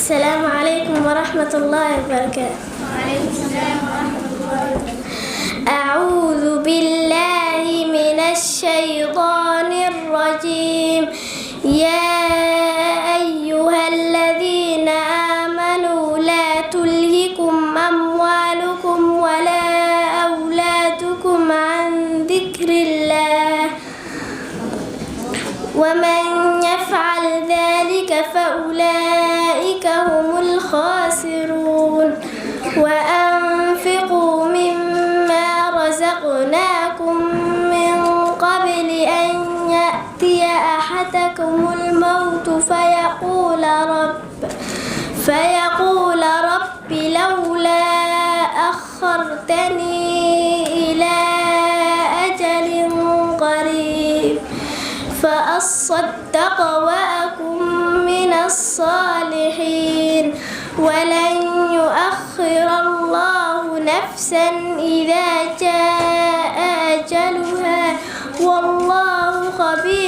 السلام عليكم ورحمة الله وبركاته. وعليكم السلام ورحمة الله وبركاته. أعوذ بالله من الشيطان الرجيم. يا أيها الذين آمنوا لا تلهكم أموالكم ولا أولادكم عن ذكر الله ومن يفعل ذلك فأولئك هم الخاسرون. وأنفقوا مما رزقناكم من قبل أن يأتي أحدكم الموت فيقول رب لولا أخرتني إلى أجل قريب فأصدق وأكن من الصالحين ولن يؤخر الله نفسا إذا جاء أجلها والله خبير